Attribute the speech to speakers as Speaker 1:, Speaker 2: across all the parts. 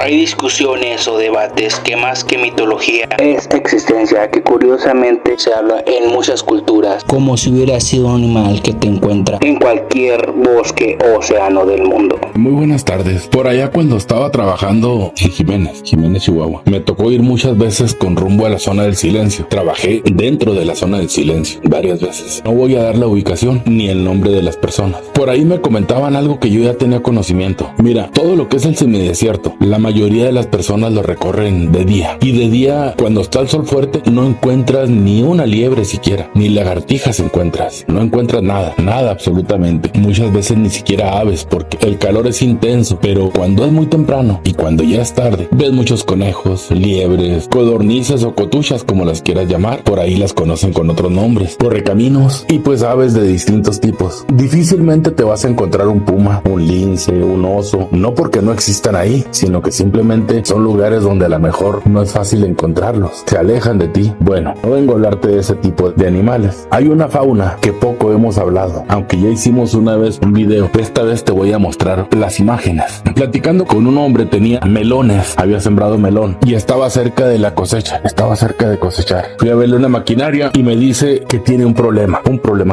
Speaker 1: Hay discusiones o debates que más que mitología es existencia, que curiosamente se habla en muchas culturas, como si hubiera sido un animal que te encuentra en cualquier bosque o océano del mundo.
Speaker 2: Muy buenas tardes. Por allá cuando estaba trabajando en Jiménez, Chihuahua, me tocó ir muchas veces con rumbo a la zona del silencio. Trabajé dentro de la zona del silencio varias veces. No voy a dar la ubicación ni el nombre de las personas. Por ahí me comentaban algo que yo ya tenía conocimiento. Mira, todo lo que es el semidesierto, la mayoría de las personas lo recorren de día. Y de día, cuando está el sol fuerte, no encuentras ni una liebre siquiera, ni lagartijas encuentras. No encuentras nada, nada absolutamente. Muchas veces ni siquiera aves, porque el calor es intenso. Pero cuando es muy temprano y cuando ya es tarde, ves muchos conejos, liebres, codornices o cotuchas, como las quieras llamar. Por ahí las conocen con otros nombres, correcaminos, y pues aves de distintos tipos. Difícilmente te vas a encontrar un puma, un lince, un oso, no porque no existan ahí, sino que simplemente son lugares donde a lo mejor no es fácil encontrarlos, se alejan de ti. Bueno, no vengo a hablarte de ese tipo de animales. Hay una fauna que poco hemos hablado, aunque ya hicimos una vez un video. Esta vez te voy a mostrar las imágenes. Platicando con un hombre, tenía melones, había sembrado melón y estaba cerca de la cosecha, estaba cerca de cosechar. Fui a verle una maquinaria y me dice que tiene un problema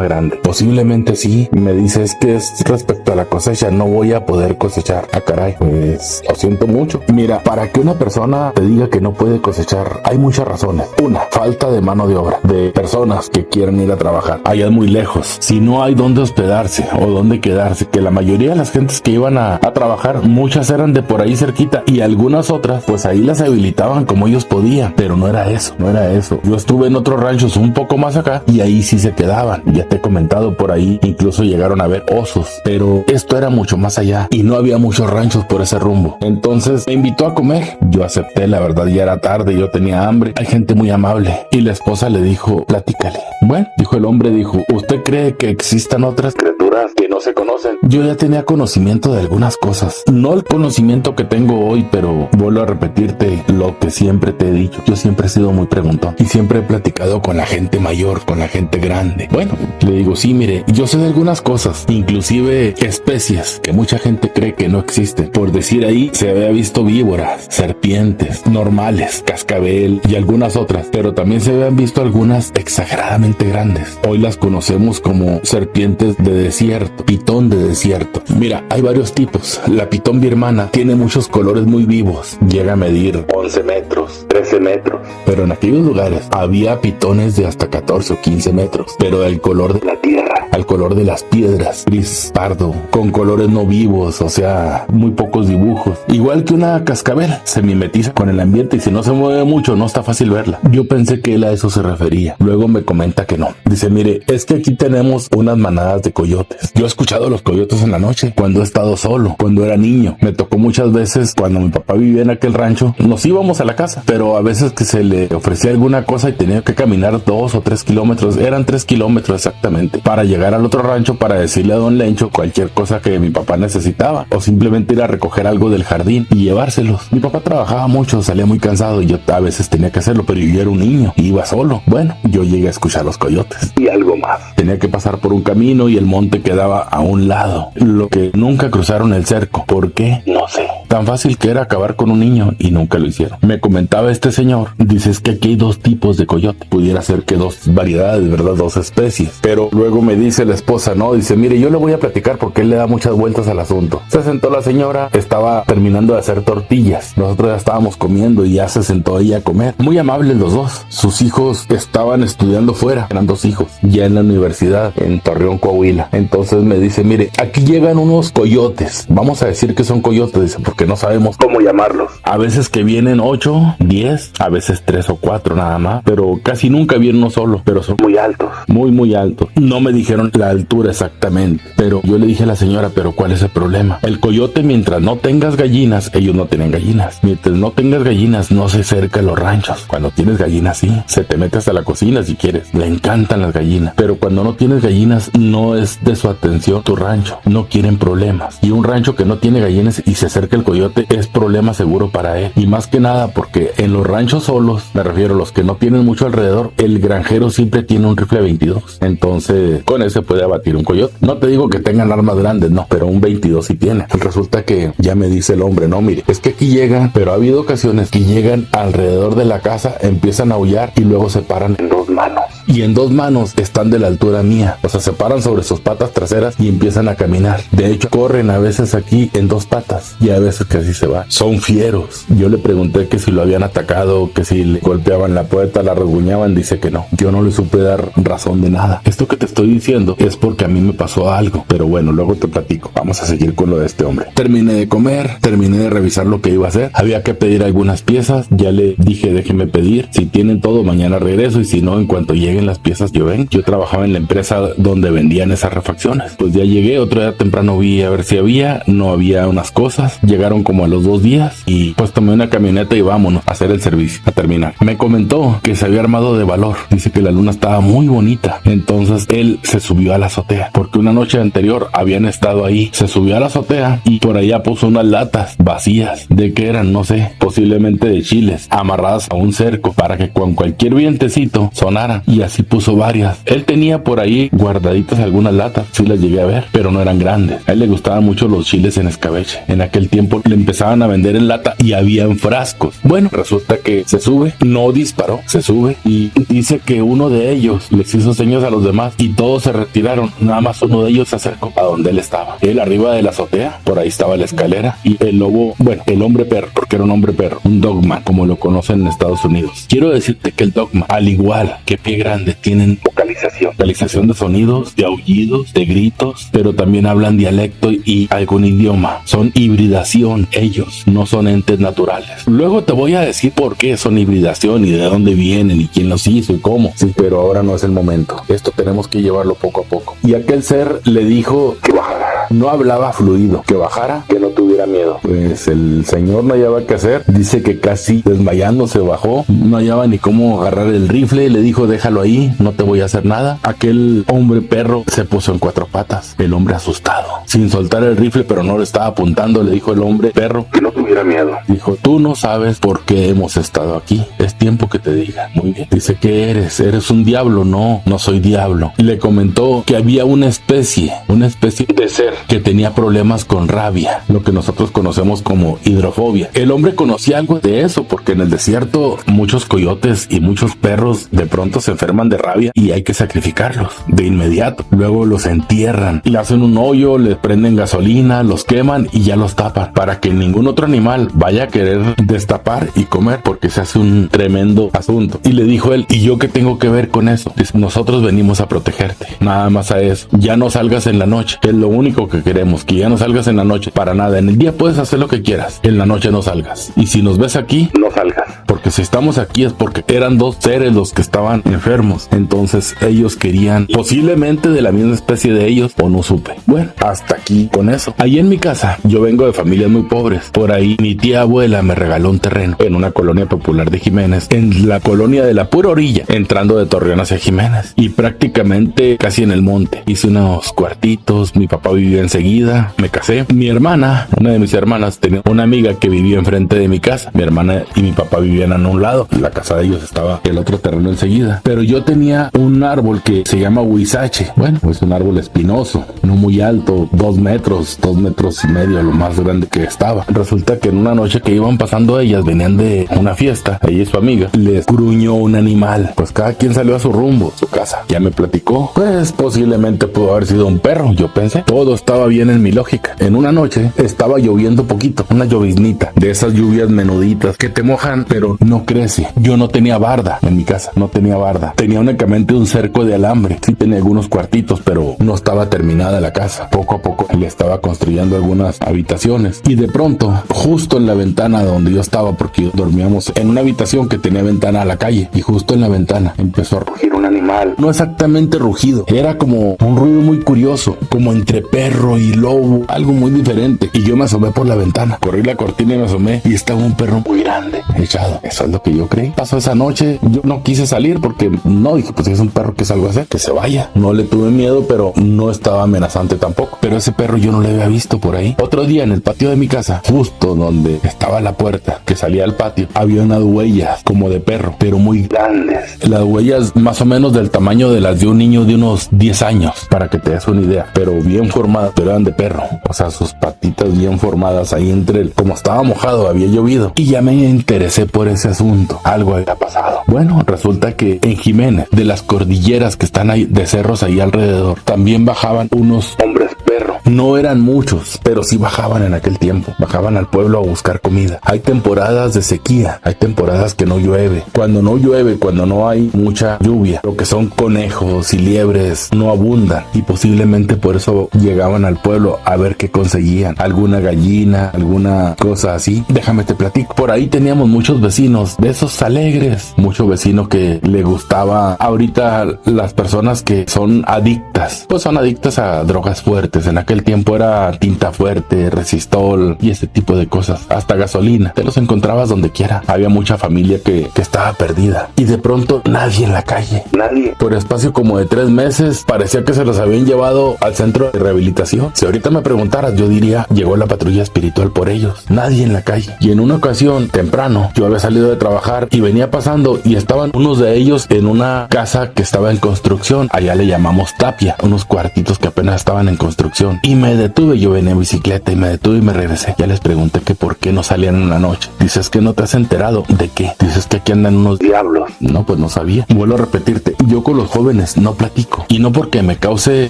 Speaker 2: grande. Posiblemente sí, me dice es que es respecto a la cosecha, no voy a poder cosechar. Ah, caray, pues lo siento mucho. Mira, para que una persona te diga que no puede cosechar, hay muchas razones. Una, falta de mano de obra, de personas que quieran ir a trabajar. Allá es muy lejos. Si no hay dónde hospedarse o dónde quedarse, que la mayoría de las gentes que iban a trabajar, muchas eran de por ahí cerquita y algunas otras, pues ahí las habilitaban como ellos podían. Pero no era eso, no era eso. Yo estuve en otros ranchos un poco más acá y ahí sí se quedaban. Ya te he comentado por ahí, incluso llegaron a ver osos. Pero esto era mucho más allá y no había muchos ranchos por ese rumbo. Entonces me invitó a comer. Yo acepté, la verdad ya era tarde, yo tenía hambre. Hay gente muy amable. Y la esposa le dijo, platícale. Bueno, dijo el hombre, dijo, ¿usted cree que existan otras criaturas que no se conocen? Yo ya tenía conocimiento de algunas cosas. No el conocimiento que tengo hoy, pero vuelvo a repetirte lo que siempre te he dicho. Yo siempre he sido muy preguntón y siempre he platicado con la gente mayor, con la gente grande. Bueno, le digo, sí, mire, yo sé de algunas cosas, inclusive especies que mucha gente cree que no existen. Por decir ahí, se había visto víboras, serpientes, normales, cascabel y algunas otras, pero también se habían visto algunas exageradamente grandes. Hoy las conocemos como serpientes de desierto, pitón de desierto. Mira, hay varios tipos. La pitón birmana tiene muchos colores muy vivos, llega a medir 11 metros, 13 metros, pero en aquellos lugares había pitones de hasta 14 o 15 metros, pero del color de la tierra, al color de las piedras, gris pardo, con colores no vivos, o sea, muy pocos dibujos. Igual que una cascabel, se mimetiza con el ambiente y si no se mueve mucho no está fácil verla. Yo pensé que él a eso se refería. Luego me comenta que no. Dice, mire, es que aquí tenemos unas manadas de coyotes. Yo he escuchado los coyotes en la noche cuando he estado solo, cuando era niño. Me tocó muchas veces cuando mi papá vivía en aquel rancho. Nos íbamos a la casa, pero a veces que se le ofrecía alguna cosa y tenía que caminar 2 o 3 kilómetros. Eran 3 kilómetros exactamente para llegar al otro rancho para decirle a don Lencho cualquier cosa que mi papá necesitaba o simplemente ir a recoger algo del jardín y llevárselos. Mi papá trabajaba mucho, salía muy cansado y yo a veces tenía que hacerlo, pero yo era un niño y iba solo. Bueno, yo llegué a escuchar los coyotes y algo más. Tenía que pasar por un camino y el monte quedaba a un lado. Lo que nunca cruzaron el cerco. ¿Por qué? No sé. Tan fácil que era acabar con un niño y nunca lo hicieron. Me comentaba este señor, dices que aquí hay 2 tipos de coyote. Pudiera ser que 2 variedades, ¿verdad? 2 especies. Pero luego me dice la esposa, no, dice, mire, yo le voy a platicar porque él le da muchas vueltas al asunto. Se sentó la señora, estaba terminando de hacer tortillas. Nosotros ya estábamos comiendo y ya se sentó ella a comer. Muy amables los dos. Sus hijos estaban estudiando fuera. Eran 2 hijos. Ya en la universidad, en Torreón, Coahuila. Entonces me dice, mire, aquí llegan unos coyotes. Vamos a decir que son coyotes, dice, porque no sabemos cómo llamarlos. A veces que vienen 8, 10, a veces 3 o 4 nada más. Pero casi nunca viene uno solo. Pero son muy altos. Muy altos. No me dijeron la altura exactamente. Pero yo le dije a la señora, pero ¿cuál es el problema? El coyote, mientras no tengas gallinas, ellos no tienen gallinas. Mientras no tengas gallinas, no se acerca a los ranchos. Cuando tienes gallinas, sí, se te mete hasta la cocina si quieres. Le encantan las gallinas. Pero cuando no tienes gallinas, no es de su atención tu rancho. No quieren problemas. Y un rancho que no tiene gallinas y se acerca el coyote es problema seguro para él. Y más que nada porque en los ranchos solos, me refiero a los que no tienen mucho alrededor, el granjero siempre tiene un rifle 22. Entonces, con ese puede abatir un coyote. No te digo que tengan armas grandes, no, pero un 22 sí tiene. Resulta que ya me dice el hombre, no, mire, es que aquí llegan, pero ha habido ocasiones que llegan alrededor de la casa, empiezan a aullar y luego se paran en 2 manos. Y en 2 manos están de la altura mía. O sea, se paran sobre sus patas traseras y empiezan a caminar. De hecho, corren a veces aquí en 2 patas y a veces que así se van. Son fieros. Yo le pregunté que si lo habían atacado, que si le golpeaban la puerta, la rasguñaban. Dice que no. Yo no le supe dar razón de nada. Esto que te estoy diciendo es porque a mí me pasó algo. Pero bueno, luego te platico. Vamos a seguir con lo de este hombre. Terminé de comer, terminé de revisar lo que iba a hacer. Había que pedir algunas piezas. Ya le dije, déjeme pedir. Si tienen todo, mañana regreso. Y si no, en cuanto llegue en las piezas, yo trabajaba en la empresa donde vendían esas refacciones. Pues ya llegué, otro día temprano vi a ver si había, no había unas cosas. Llegaron como a los 2 días y pues tomé una camioneta y vámonos a hacer el servicio, a terminar. Me comentó que se había armado de valor. Dice que la luna estaba muy bonita. Entonces él se subió a la azotea porque una noche anterior habían estado ahí. Se subió a la azotea y por allá puso unas latas vacías. ¿De qué eran? No sé, posiblemente de chiles, amarradas a un cerco para que con cualquier vientecito sonaran. Y así puso varias. Él tenía por ahí guardaditas algunas latas, sí las llegué a ver, pero no eran grandes. A él le gustaban mucho los chiles en escabeche. En aquel tiempo le empezaban a vender en lata y habían frascos. Bueno, resulta que se sube, no disparó, se sube y dice que uno de ellos les hizo señas a los demás y todos se retiraron. Nada más uno de ellos se acercó a donde él estaba. Él arriba de la azotea, por ahí estaba la escalera y el lobo, bueno, el hombre perro, porque era un hombre perro, un dogman, como lo conocen en Estados Unidos. Quiero decirte que el dogman, al igual que Pie Grande, tienen vocalización de sonidos, de aullidos, de gritos, pero también hablan dialecto y algún idioma. Son hibridación, ellos no son entes naturales. Luego te voy a decir por qué son hibridación y de dónde vienen y quién los hizo y cómo. Sí, pero ahora no es el momento. Esto tenemos que llevarlo poco a poco. Y aquel ser le dijo que bajara. No hablaba fluido, que bajara, que no tuviera miedo. Pues el señor no hallaba qué hacer. Dice que casi desmayándose bajó. No hallaba ni cómo agarrar el rifle. Le dijo, déjalo ahí, no te voy a hacer nada. Aquel hombre perro se puso en 4 patas. El hombre asustado, sin soltar el rifle, pero no le estaba apuntando. Le dijo el hombre perro que no tuviera miedo. Dijo, tú no sabes por qué hemos estado aquí. Es tiempo que te diga. Muy bien. Dice, ¿qué eres? ¿Eres un diablo? No, no soy diablo. Y le comentó que había una especie de ser que tenía problemas con rabia, lo que nosotros conocemos como hidrofobia. El hombre conocía algo de eso porque en el desierto muchos coyotes y muchos perros de pronto se enferman de rabia y hay que sacrificarlos de inmediato. Luego los entierran, le hacen un hoyo, les prenden gasolina, los queman y ya los tapan para que ningún otro animal vaya a querer destapar y comer porque se hace un tremendo asunto. Y le dijo él, ¿y yo qué tengo que ver con eso? Dice, nosotros venimos a protegerte, nada más a eso. Ya no salgas en la noche, es lo único que queremos, que ya no salgas en la noche para nada. En el día puedes hacer lo que quieras, en la noche no salgas. Y si nos ves aquí, no salgas, porque si estamos aquí es porque eran 2 seres los que estaban enfermos. Entonces ellos querían posiblemente de la misma especie de ellos, o no supe. Bueno, hasta aquí con eso. Ahí en mi casa, yo vengo de familias muy pobres. Por ahí mi tía abuela me regaló un terreno en una colonia popular de Jiménez, en la colonia de la pura orilla, entrando de Torreón hacia Jiménez, y prácticamente casi en el monte. Hice unos cuartitos, mi papá vivía enseguida, me casé. Mi hermana, una de mis hermanas, tenía una amiga que vivía enfrente de mi casa. Mi hermana y mi papá vivían a un lado, la casa de ellos estaba el otro terreno enseguida. Pero yo tenía un árbol que se llama huizache. Bueno, es un árbol espinoso, no muy alto, 2 metros, 2 metros y medio, lo más grande que estaba. Resulta que en una noche que iban pasando ellas, venían de una fiesta, ella y su amiga, les gruñó un animal. Pues cada quien salió a su rumbo, su casa. Ya me platicó, pues posiblemente pudo haber sido un perro, yo pensé. Todo estaba bien en mi lógica. En una noche estaba lloviendo poquito, una lloviznita, de esas lluvias menuditas que te mojan pero no crece. Yo no tenía barda en mi casa, no tenía barda. Tenía únicamente un cerco de alambre. Sí tenía algunos cuartitos, pero no estaba terminada la casa. Poco a poco le estaba construyendo algunas habitaciones y de pronto, justo en la ventana donde yo estaba, porque dormíamos en una habitación que tenía ventana a la calle, y justo en la ventana empezó a rugir un animal. No exactamente rugido, era como un ruido muy curioso, como entre perro y lobo, algo muy diferente. Y yo me asomé por la ventana. Corrí la cortina y me asomé y estaba un perro muy grande echado. Eso es lo que yo creí. Pasó esa noche, yo no quise salir porque no, dije, pues si es un perro, ¿qué salgo a hacer? Que se vaya. No le tuve miedo, pero no estaba amenazante tampoco. Pero ese perro yo no le había visto por ahí. Otro día en el patio de mi casa, justo donde estaba la puerta que salía al patio, había unas huellas como de perro, pero muy grandes. Las huellas más o menos del tamaño de las de un niño de unos 10 años, para que te des una idea, pero bien formadas, pero eran de perro. O sea, sus patitas bien formadas ahí entre el, como estaba mojado, había llovido. Y ya me interesé por ese asunto. Algo había pasado. Bueno, resulta que en Jiménez, de las cordilleras que están ahí, de cerros ahí alrededor, también bajaban unos hombres perro. No eran muchos, pero sí bajaban en aquel tiempo. Bajaban al pueblo a buscar comida. Hay temporadas de sequía, hay temporadas que no llueve. Cuando no llueve, cuando no hay mucha lluvia, lo que son conejos y liebres no abundan, y posiblemente por eso llegaban al pueblo a ver qué conseguían. Alguna gallina, alguna cosa así. Déjame te platico. Por ahí teníamos muchos vecinos de esos alegres, mucho vecino que le gustaba. Ahorita las personas que son adictas, pues son adictas a drogas fuertes. En aquel tiempo era tinta fuerte, resistol y ese tipo de cosas, hasta gasolina. Te los encontrabas donde quiera. Había mucha familia que estaba perdida, y de pronto nadie en la calle, nadie. Por espacio como de 3 meses parecía que se los habían llevado al centro de rehabilitación. Si ahorita me preguntaras, yo diría, llegó la patrulla espiritual por ellos. Nadie en la calle. Y en una ocasión, temprano, yo había salido de trabajar y venía pasando, y estaban unos de ellos en una casa que estaba en construcción. Allá le llamamos tapia, unos cuartitos que apenas estaban en construcción. Y me detuve, yo venía en bicicleta y me detuve y me regresé. Ya les pregunté que por qué no salían en la noche. Dices que no te has enterado. ¿De qué? Dices que aquí andan unos diablos. No, pues no sabía. Vuelvo a repetirte, yo con los jóvenes no platico. Y no porque me cause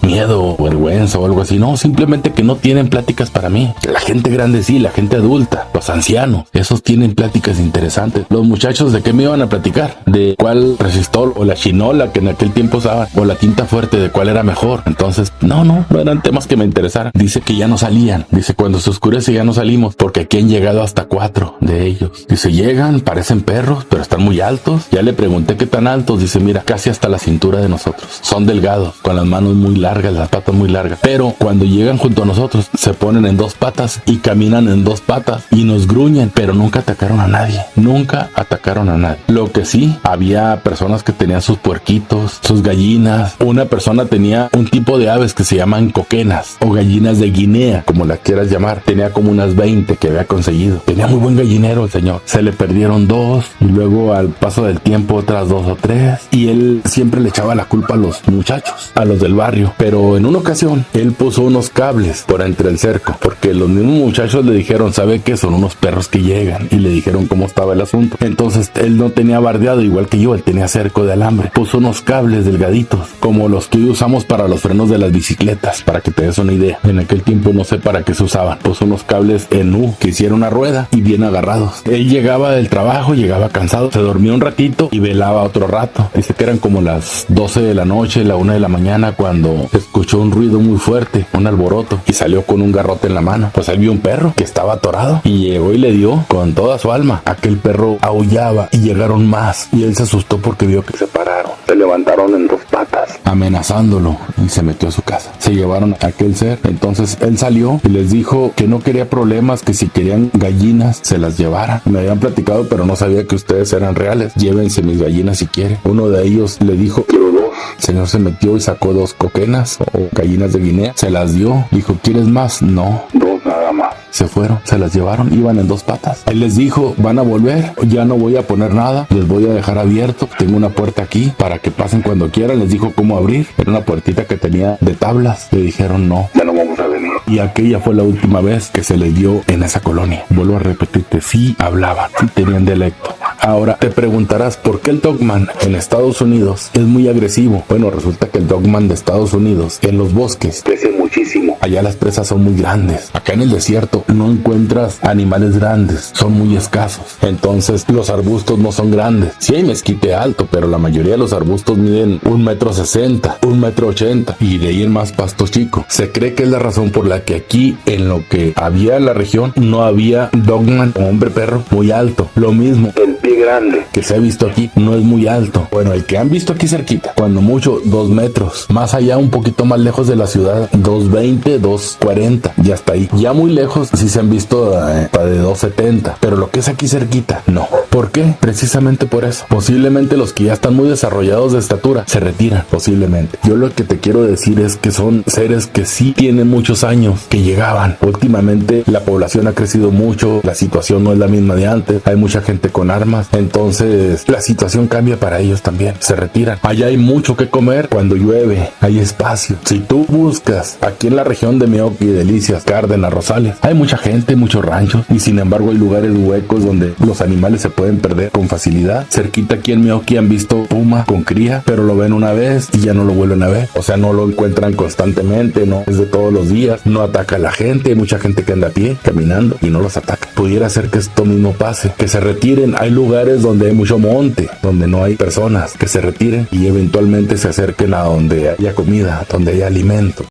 Speaker 2: miedo o vergüenza o algo así. No, simplemente que no tienen pláticas para mí. La gente grande sí, la gente adulta, los ancianos, esos tienen pláticas interesantes. Los muchachos, ¿de qué me iban a platicar? ¿De cuál resistol o la chinola que en aquel tiempo usaban? ¿O la tinta fuerte, de cuál era mejor? Entonces, no eran temas que me interesaran. Dice que ya no salían. Dice, cuando se oscurece ya no salimos, porque aquí han llegado hasta 4 de ellos. Dice, llegan, parecen perros, pero están muy altos. Ya le pregunté qué tan altos. Dice, mira, casi hasta la cintura de nosotros. Son delgados, con las manos muy largas, las patas muy largas. Pero cuando llegan junto a nosotros, se ponen en 2 patas y caminan en 2 patas y nos gruñen, pero nunca atacaron a nadie. Nunca atacaron a nadie. Lo que sí, había personas que tenían sus puerquitos, sus gallinas. Una persona tenía un tipo de aves que se llaman coquenas o gallinas de Guinea, como las quieras llamar. Tenía como unas 20 que había conseguido. Tenía muy buen gallinero el señor. Se le perdieron 2 y luego al paso del tiempo otras 2 o 3, y él siempre le echaba la culpa a los muchachos, a los del barrio. Pero en una ocasión él puso unos cables por entre el cerco, porque los mismos muchachos le dijeron, ¿sabe qué? Son unos perros que llegan, y le dijeron cómo estaba el asunto. Entonces él no tenía bardeado igual que yo, él tenía cerco de alambre. Puso unos cables delgaditos, como los que hoy usamos para los frenos de las bicicletas, para que te des una idea. En aquel tiempo no sé para qué se usaban. Puso unos cables en U que hiciera una rueda y bien agarrados. Él llegaba del trabajo, llegaba cansado, se dormía un ratito y velaba otro rato. Dice que eran como las 12 de la noche, la 1 de la mañana, cuando escuchó un ruido muy fuerte, un alboroto, y salió con un garrote en la mano. Pues él vio un perro que estaba atorado y llegó y le dio con toda su alma. Aquel perro aullaba y llegaron más, y él se asustó porque vio que se pararon, se levantaron en 2 patas, amenazándolo, y se metió a su casa. Se llevaron a aquel ser. Entonces él salió y les dijo que no quería problemas, que si querían gallinas se las llevaran. Me habían platicado, pero no sabía que ustedes eran reales. Llévense mis gallinas si quieren. Uno de ellos le dijo, quiero 2. El señor se metió y sacó 2 coquenas o gallinas de Guinea. Se las dio. Dijo, ¿quieres más? No, 2 nada más. Se fueron, se las llevaron, iban en 2 patas. Él les dijo, van a volver, ya no voy a poner nada, les voy a dejar abierto, tengo una puerta aquí para que pasen cuando quieran. Les dijo cómo abrir, era una puertita que tenía de tablas. Le dijeron, no, ya no vamos a venir. Y aquella fue la última vez que se les dio en esa colonia. Vuelvo a repetirte, sí hablaban, sí tenían dialecto. Ahora te preguntarás, ¿por qué el Dogman en Estados Unidos es muy agresivo? Bueno, resulta que el Dogman de Estados Unidos en los bosques crece muchísimo. Allá las presas son muy grandes. Acá en el desierto no encuentras animales grandes, son muy escasos. Entonces los arbustos no son grandes. Sí hay mezquite alto, pero la mayoría de los arbustos miden 1,60 m, 1,80 m, y de ahí en más pasto chico. Se cree que es la razón por la que aquí, en lo que había en la región, no había Dogman o hombre perro muy alto. Lo mismo, el pie grande que se ha visto aquí no es muy alto. Bueno, el que han visto aquí cerquita, cuando mucho 2 metros. Más allá, un poquito más lejos de la ciudad, 2.20, 2.40. Ya está ahí. Ya muy lejos sí se han visto de 2.70. Pero lo que es aquí cerquita, no. ¿Por qué? Precisamente por eso. Posiblemente los que ya están muy desarrollados de estatura se retiran. Posiblemente. Yo lo que te quiero decir es que son seres que sí tienen muchos años que llegaban. Últimamente la población ha crecido mucho. La situación no es la misma de antes. Hay mucha gente con armas. Entonces la situación cambia para ellos también. Se retiran. Allá hay mucho que comer. Cuando llueve hay espacio. Si tú buscas aquí en la región de Meoqui, Delicias, Cárdenas, Rosales, hay mucha gente, muchos ranchos, y sin embargo hay lugares huecos donde los animales se pueden perder con facilidad. Cerquita aquí en Meoqui han visto puma con cría, pero lo ven una vez y ya no lo vuelven a ver. O sea, no lo encuentran constantemente, no es de todos los días, no ataca a la gente. Hay mucha gente que anda a pie, caminando, y no los ataca. Pudiera ser que esto mismo pase, que se retiren. Hay lugares donde hay mucho monte, donde no hay personas, que se retiren y eventualmente se acerquen a donde haya comida, donde haya alimento.